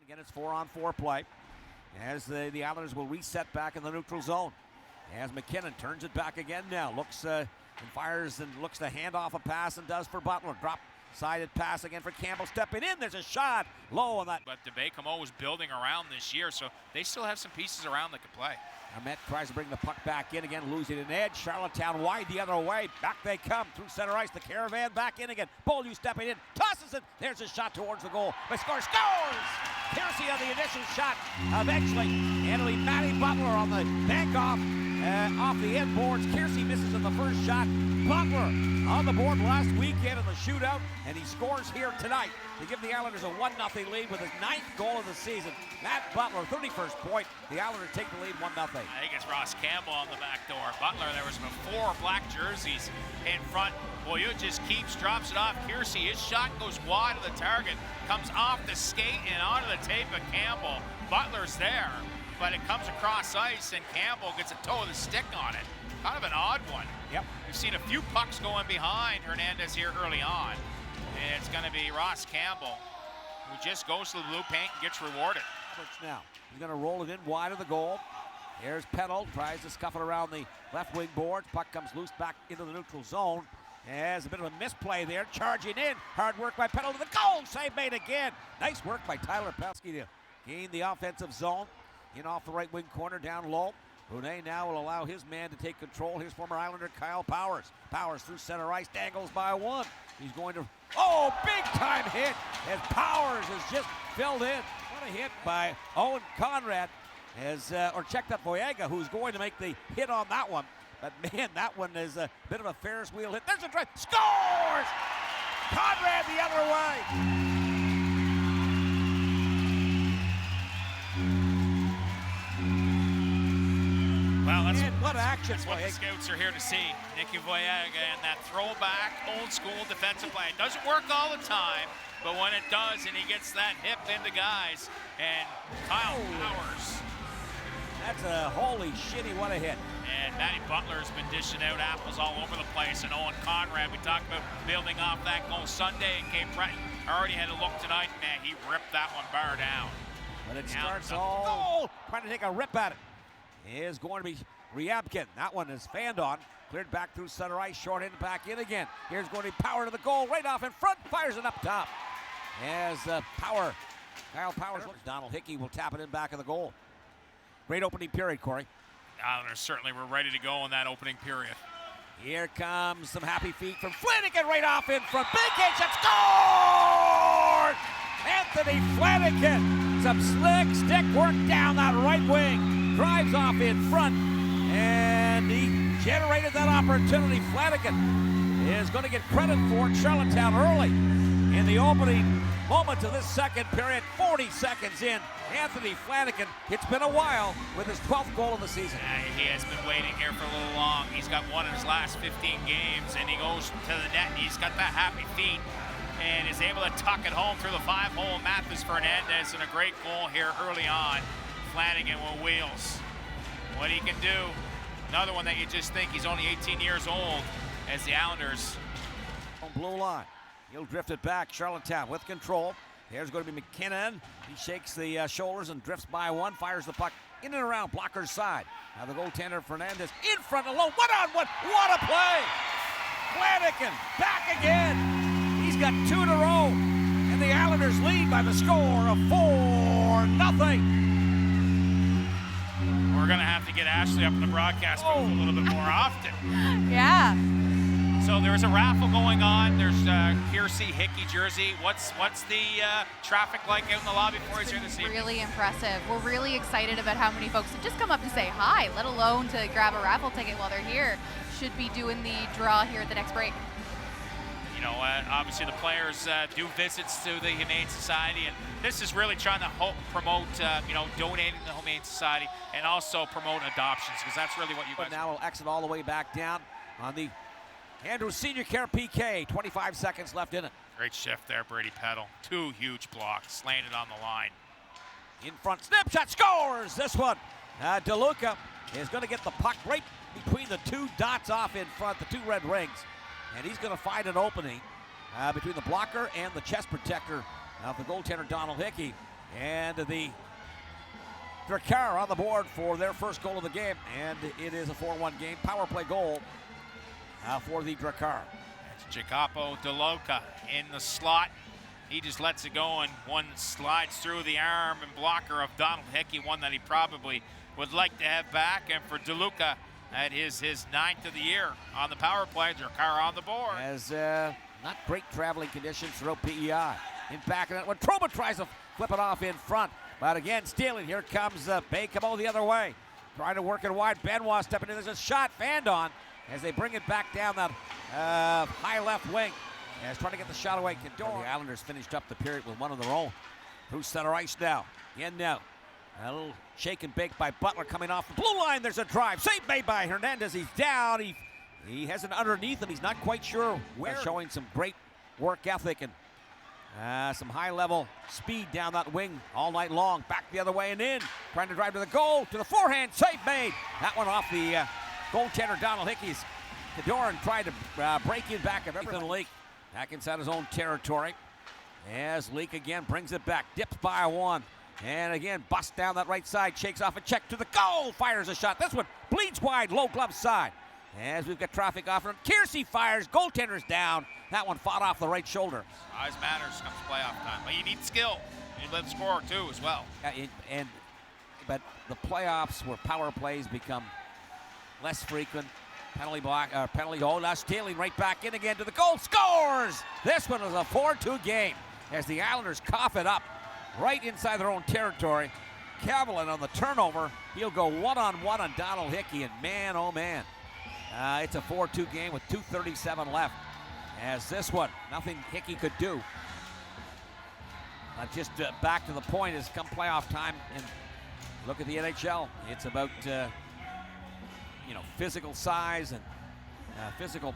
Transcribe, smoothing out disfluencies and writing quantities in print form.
Again, it's 4-on-4 play as the Islanders will reset back in the neutral zone. As McKinnon turns it back again now, looks and fires and looks to hand off a pass and does for Butler. Drop-sided pass again for Campbell, stepping in. There's a shot low on that. But the Baie-Comeau was building around this year, so they still have some pieces around that can play. Armette tries to bring the puck back in again, losing an edge. Charlottetown wide the other way. Back they come through center ice. The Caravan back in again. Beaulieu stepping in, tosses it. There's a shot towards the goal. But scores! Piercy on the initial shot. Eventually, handling Matty Butler on the bank off the end boards. Piercy misses in the first shot. Butler on the board last weekend in the shootout, and he scores here tonight to give the Islanders a 1-0 lead with his 9th goal of the season. Matt Butler, 31st point. The Islanders take the lead 1-0. I think it's Ross Campbell on the back door. Butler, there was 4 black jerseys in front. Beaulieu just drops it off. Piercy, his shot goes wide of the target, comes off the skate and onto the tape of Campbell. Butler's there, but it comes across ice and Campbell gets a toe of the stick on it. Kind of an odd one. Yep. We've seen a few pucks going behind Hernandez here early on. And it's going to be Ross Campbell, who just goes to the blue paint and gets rewarded. Now, he's going to roll it in wide of the goal. Here's Peddle, tries to scuff it around the left wing boards. Puck comes loose back into the neutral zone. As a bit of a misplay there, charging in. Hard work by Peddle to the goal. Save made again. Nice work by Tyler Pelskey to gain the offensive zone. In off the right wing corner, down low. Brunet now will allow his man to take control. Here's former Islander Kyle Powers. Powers through center ice, dangles by one. He's going to, big time hit as Powers is just filled in. What a hit by Owen Conrad, or checked up Voyaga, who's going to make the hit on that one. But man, that one is a bit of a Ferris wheel hit. There's a drive, scores! Conrad the other way. Well, what action! That's what the scouts are here to see. Nicky Voyaga and that throwback, old-school defensive play. It doesn't work all the time, but when it does, and he gets that hip into guys, and Kyle Powers. That's a holy shitty, what a hit. And Matty Butler's been dishing out apples all over the place, and Owen Conrad, we talked about building off that goal Sunday, and Cape Breton already had a look tonight. Man, he ripped that one bar down. But it starts all trying to take a rip at it. Is going to be Ryabkin. That one is fanned on. Cleared back through center ice, short end back in again. Here's going to be Power to the goal, right off in front, fires it up top. As Kyle Powers looks, Donald Hickey will tap it in back of the goal. Great opening period, Corey. Islanders certainly were ready to go in that opening period. Here comes some happy feet from Flanigan right off in front. Big hit, scored! Anthony Flanigan. Some slick stick work down that right wing. Drives off in front, and he generated that opportunity. Flanigan is going to get credit for it. Charlottetown early in the opening moments of this second period, 40 seconds in. Anthony Flanigan, it's been a while, with his 12th goal of the season. He has been waiting here for a little long. He's got one in his last 15 games, and he goes to the net, and he's got that happy feet, and is able to tuck it home through the 5-hole. Mathis Fernandez, and a great goal here early on. Flanigan with wheels. What he can do. Another one that you just think he's only 18 years old as the Islanders. Blue line. He'll drift it back. Charlottetown with control. There's going to be McKinnon. He shakes the shoulders and drifts by one. Fires the puck in and around blocker's side. Now the goaltender Fernandez in front alone. One-on-one. What a play! Flanigan back again. He's got 2 in a row. And the Islanders lead by the score of 4-0. We're going to have to get Ashley up in the broadcast booth a little bit more often. Yeah. So there's a raffle going on. There's Piercy Hickey jersey. What's the traffic like out in the lobby for us here this evening? Really impressive. We're really excited about how many folks have just come up to say hi, let alone to grab a raffle ticket while they're here. Should be doing the draw here at the next break. You know, obviously the players do visits to the Humane Society, and this is really trying to promote, donating to the Humane Society and also promote adoptions, because that's really what you guys. But now we'll exit all the way back down on the Andrews Senior Care PK. 25 seconds left in it. Great shift there, Brady Peddle. 2 huge blocks, landed on the line. In front, snapshot, scores this one. DeLuca is going to get the puck right between the 2 dots off in front, the 2 red rings. And he's going to find an opening between the blocker and the chest protector of the goaltender Donald Hickey. And the Drakar on the board for their first goal of the game, and it is a 4-1 game. Power play goal for the Drakar. It's Jacopo DeLuca in the slot. He just lets it go, and one slides through the arm and blocker of Donald Hickey, one that he probably would like to have back. And for DeLuca, at his 9th of the year on the power play, Drakar on the board. As not great traveling conditions throughout PEI. In back of it, when Trouba tries to flip it off in front. But again, stealing. Here comes Baie-Comeau the other way. Trying to work it wide. Benoit stepping in. There's a shot fanned on as they bring it back down that high left wing. As trying to get the shot away. Cador. The Islanders finished up the period with one of their own. Through center ice now. In now. A little shake and bake by Butler coming off the blue line. There's a drive. Save made by Hernandez. He's down. He has it underneath him. He's not quite sure where. Showing some great work ethic and some high-level speed down that wing all night long. Back the other way and in. Trying to drive to the goal. To the forehand. Save made. That one off the goaltender Donald Hickey's. Cadoran tried to break in back of Ethan Leak. Back inside his own territory. As Leak again brings it back. Dips by one. And again, busts down that right side. Shakes off a check to the goal. Fires a shot. This one bleeds wide. Low glove side. As we've got traffic off him. Kiersey fires. Goaltender's down. That one fought off the right shoulder. Size matters comes playoff time. But you need skill. You need to let the score too as well. But the playoffs where power plays become less frequent. Penalty block, penalty goal. Now stealing right back in again to the goal. Scores! This one is a 4-2 game as the Islanders cough it up right inside their own territory. Cavalin on the turnover. He'll go one-on-one on Donald Hickey, and man, oh man. It's a 4-2 game with 2:37 left. As this one, nothing Hickey could do. Just back to the point is come playoff time, and look at the NHL. It's about physical size and physical